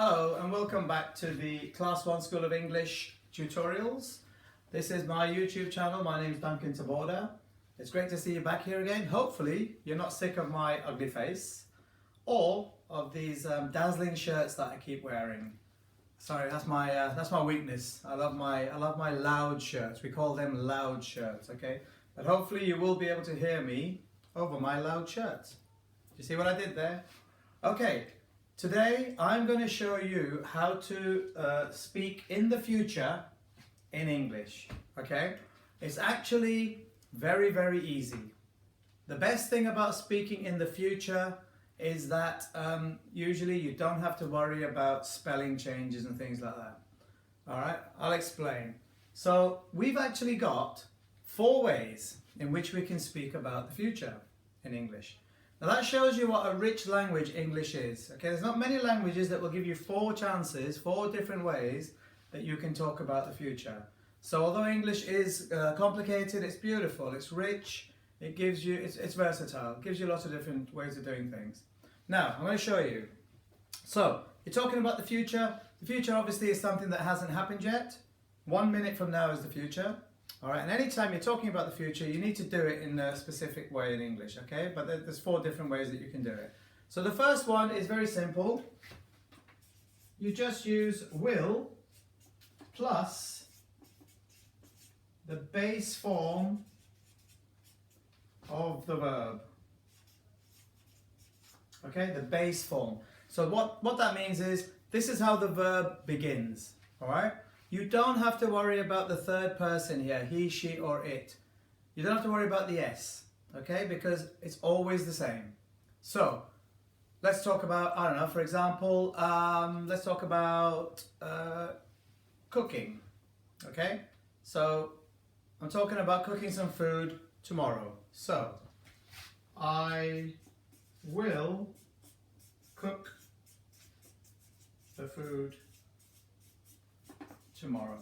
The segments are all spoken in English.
Hello and welcome back to the Class 1 School of English tutorials. This is my YouTube channel. My name is Duncan Taborda. It's great to see you back here again. Hopefully you're not sick of my ugly face or of these dazzling shirts that I keep wearing. Sorry, that's my weakness. I love my loud shirts. We call them loud shirts, okay? But hopefully you will be able to hear me over my loud shirts. Do you see what I did there? Okay. Today I'm going to show you how to speak in the future in English, okay? It's actually very easy. The best thing about speaking in the future is that usually you don't have to worry about spelling changes and things like that. Alright, I'll explain. So we've actually got 4 ways in which we can speak about the future in English. Now that shows you what a rich language English is. Okay, there's not many languages that will give you 4 chances, 4 different ways that you can talk about the future. So although English is complicated, it's beautiful, it's rich, it gives you, it's versatile, it gives you lots of different ways of doing things. Now, I'm going to show you. So, you're talking about the future. The future obviously is something that hasn't happened yet. 1 minute from now is the future. Alright, and anytime you're talking about the future, you need to do it in a specific way in English, okay? But there's 4 different ways that you can do it. So the first one is very simple. You just use will plus the base form of the verb. Okay, the base form. So what that means is, this is how the verb begins, alright? You don't have to worry about the third person here, he, she, or it. You don't have to worry about the S, okay? Because it's always the same. So, let's talk about, I don't know, for example, let's talk about cooking, okay? So, I'm talking about cooking some food tomorrow. So, I will cook the food tomorrow.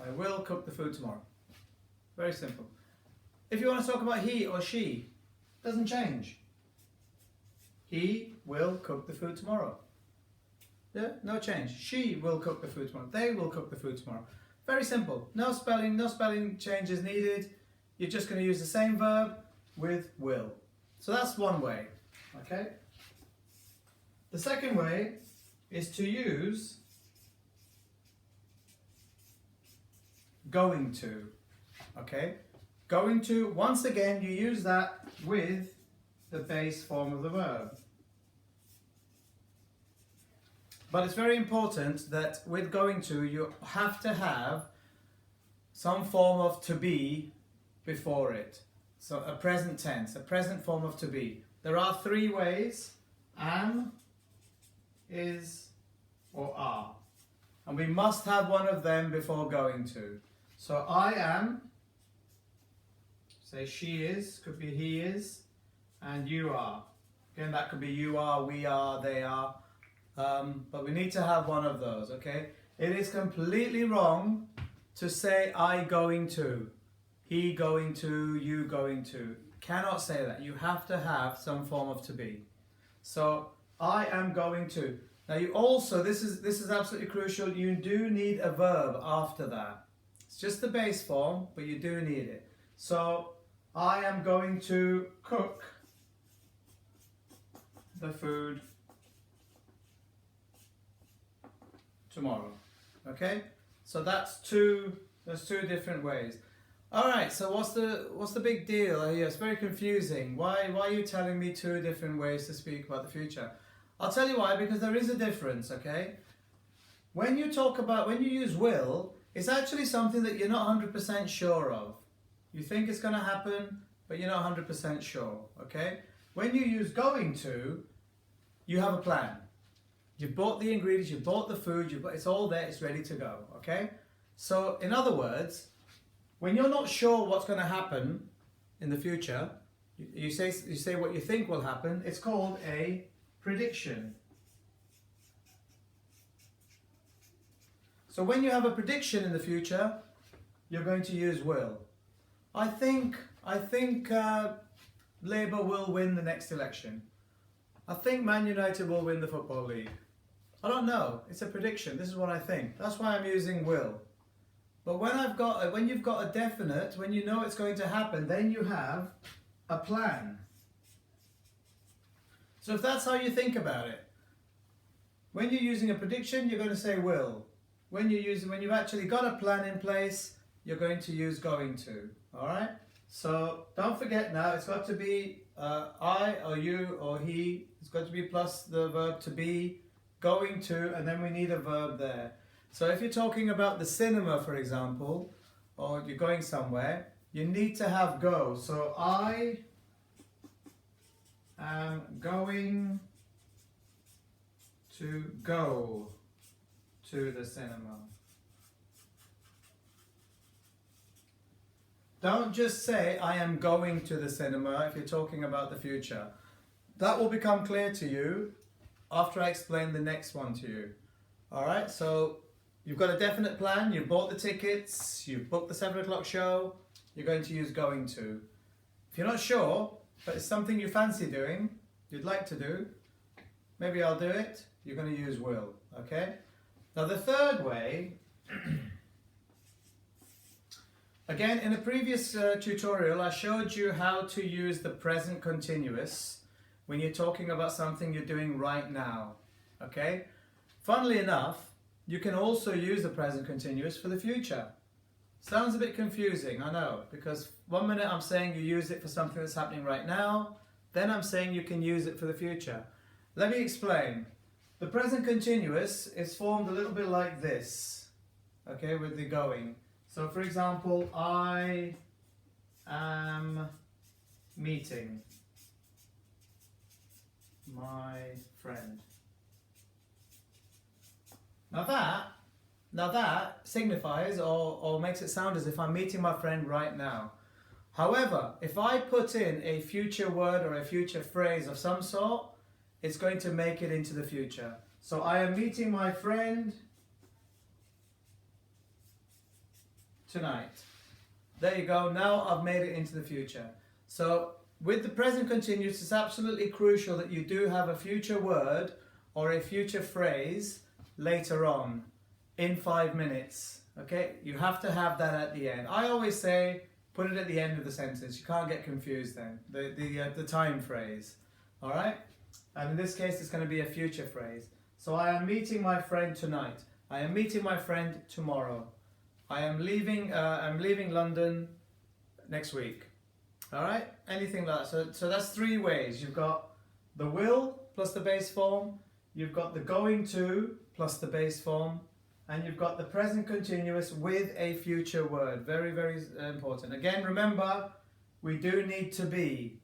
I will cook the food tomorrow. Very simple. If you want to talk about he or she, doesn't change. He will cook the food tomorrow. Yeah, no change. She will cook the food tomorrow. They will cook the food tomorrow. Very simple. No spelling changes needed. You're just going to use the same verb with will. So that's one way. Okay? The second way is to use going to. Okay? Going to, once again, you use that with the base form of the verb. But it's very important that with going to, you have to have some form of to be before it. So a present tense, a present form of to be. There are 3 ways: am, is, or are. And we must have one of them before going to. So I am, say she is, could be he is, and you are. Again, that could be you are, we are, they are. But we need to have one of those, okay? It is completely wrong to say I going to, he going to, you going to. Cannot say that. You have to have some form of to be. So I am going to. Now you also, this is absolutely crucial, you do need a verb after that. It's just the base form, but you do need it. So I am going to cook the food tomorrow. Okay? So there's 2 different ways. Alright, so what's the big deal here? It's very confusing. Why are you telling me 2 different ways to speak about the future? I'll tell you why, because there is a difference, okay? When you use will, it's actually something that you're not 100% sure of. You think it's going to happen, but you're not 100% sure, okay? When you use going to, you have a plan. You've bought the ingredients, you've bought the food, it's all there, it's ready to go, okay? So, in other words, when you're not sure what's going to happen in the future, you say what you think will happen, it's called a prediction. So when you have a prediction in the future, you're going to use will. I think Labour will win the next election. I think Man United will win the Football League. I don't know. It's a prediction. This is what I think. That's why I'm using will. But when you've got a definite, when you know it's going to happen, then you have a plan. So if that's how you think about it, when you're using a prediction, you're going to say will. When you've actually got a plan in place, you're going to use going to. All right. So don't forget now. It's got to be I or you or he. It's got to be plus the verb to be, going to, and then we need a verb there. So if you're talking about the cinema, for example, or you're going somewhere, you need to have go. So I am going to go to the cinema. Don't just say I am going to the cinema if you're talking about the future. That will become clear to you after I explain the next one to you. Alright, so you've got a definite plan, you've bought the tickets, you've booked the 7 o'clock show, you're going to use going to. If you're not sure, but it's something you fancy doing, you'd like to do, maybe I'll do it, you're going to use will, okay? Now the third way, again in a previous tutorial I showed you how to use the present continuous when you're talking about something you're doing right now, okay? Funnily enough, you can also use the present continuous for the future. Sounds a bit confusing, I know, because one minute I'm saying you use it for something that's happening right now, then I'm saying you can use it for the future. Let me explain. The present continuous is formed a little bit like this, okay, with the going. So for example, I am meeting my friend. Now that signifies or makes it sound as if I'm meeting my friend right now. However, if I put in a future word or a future phrase of some sort, it's going to make it into the future. So I am meeting my friend tonight. There you go. Now I've made it into the future. So with the present continuous, it's absolutely crucial that you do have a future word or a future phrase later on in 5 minutes. Okay, you have to have that at the end. I always say put it at the end of the sentence. You can't get confused then. The time phrase. All right, and in this case it's going to be a future phrase. So I am meeting my friend tonight. I am meeting my friend tomorrow. I am leaving. I'm leaving London next week. All right, anything like that. So that's 3 ways. You've got the will plus the base form. You've got the going to plus the base form, and you've got the present continuous with a future word. Very, very important. Again, remember, we do need to be.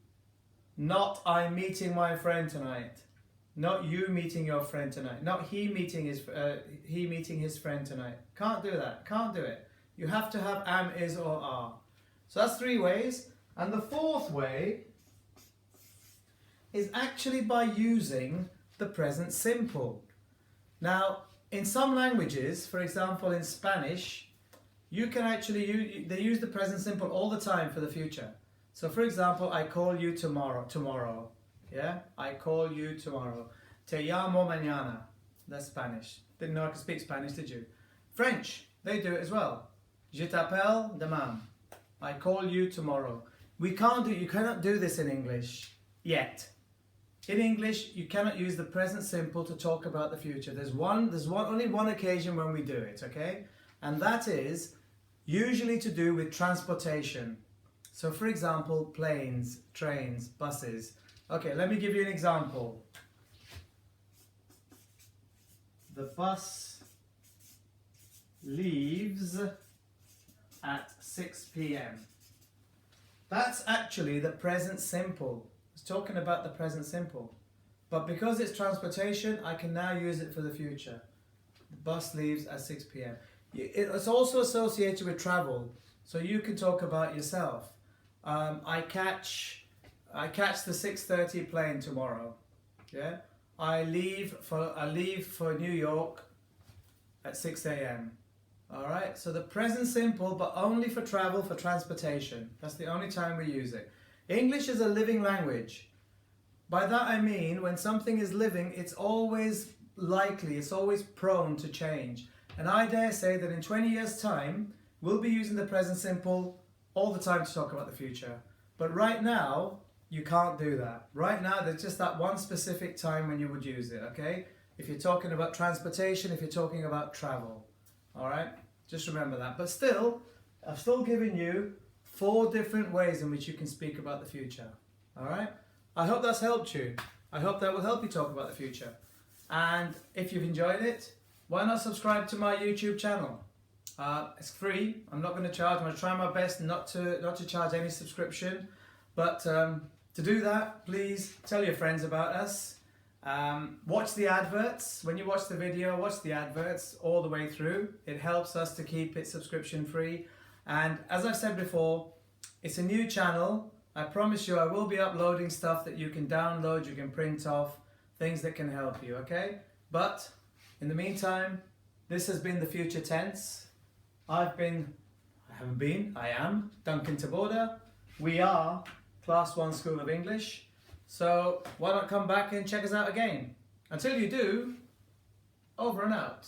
Not I'm meeting my friend tonight. Not you meeting your friend tonight. Not he meeting his friend tonight. Can't do that. Can't do it. You have to have am, is, or are. So that's 3 ways. And the 4th way is actually by using the present simple. Now, in some languages, for example in Spanish, you can actually they use the present simple all the time for the future. So for example, I call you tomorrow. Yeah, I call you tomorrow. Te llamo mañana. That's Spanish. Didn't know I could speak Spanish, did you? French, they do it as well. Je t'appelle demain. I call you tomorrow. You cannot do this in English yet. In English, you cannot use the present simple to talk about the future. There's only one occasion when we do it, okay? And that is usually to do with transportation. So for example, planes, trains, buses. Okay, let me give you an example. The bus leaves at 6 p.m. That's actually the present simple. It's talking about the present simple. But because it's transportation, I can now use it for the future. The bus leaves at 6 p.m. It's also associated with travel. So you can talk about yourself. I catch the 6:30 plane tomorrow. Yeah? I leave for New York at 6 a.m. Alright, so the present simple, but only for travel, for transportation. That's the only time we use it. English is a living language, By that I mean when something is living, it's always likely, it's always prone to change. And I dare say that in 20 years' time, we'll be using the present simple all the time to talk about the future. But right now, you can't do that. Right now, there's just that one specific time when you would use it, okay? If you're talking about transportation, if you're talking about travel, all right? Just remember that. But still, I've still given you 4 different ways in which you can speak about the future, all right? I hope that's helped you. I hope that will help you talk about the future. And if you've enjoyed it, why not subscribe to my YouTube channel? It's free. I'm not going to charge. I'm going to try my best not to charge any subscription. But to do that, please tell your friends about us. Watch the adverts. When you watch the video, watch the adverts all the way through. It helps us to keep it subscription free. And as I've said before, it's a new channel. I promise you I will be uploading stuff that you can download, you can print off, things that can help you, okay? But in the meantime, this has been the Future Tense. I am Duncan Taboada. We are Class 1 School of English. So why not come back and check us out again? Until you do, over and out.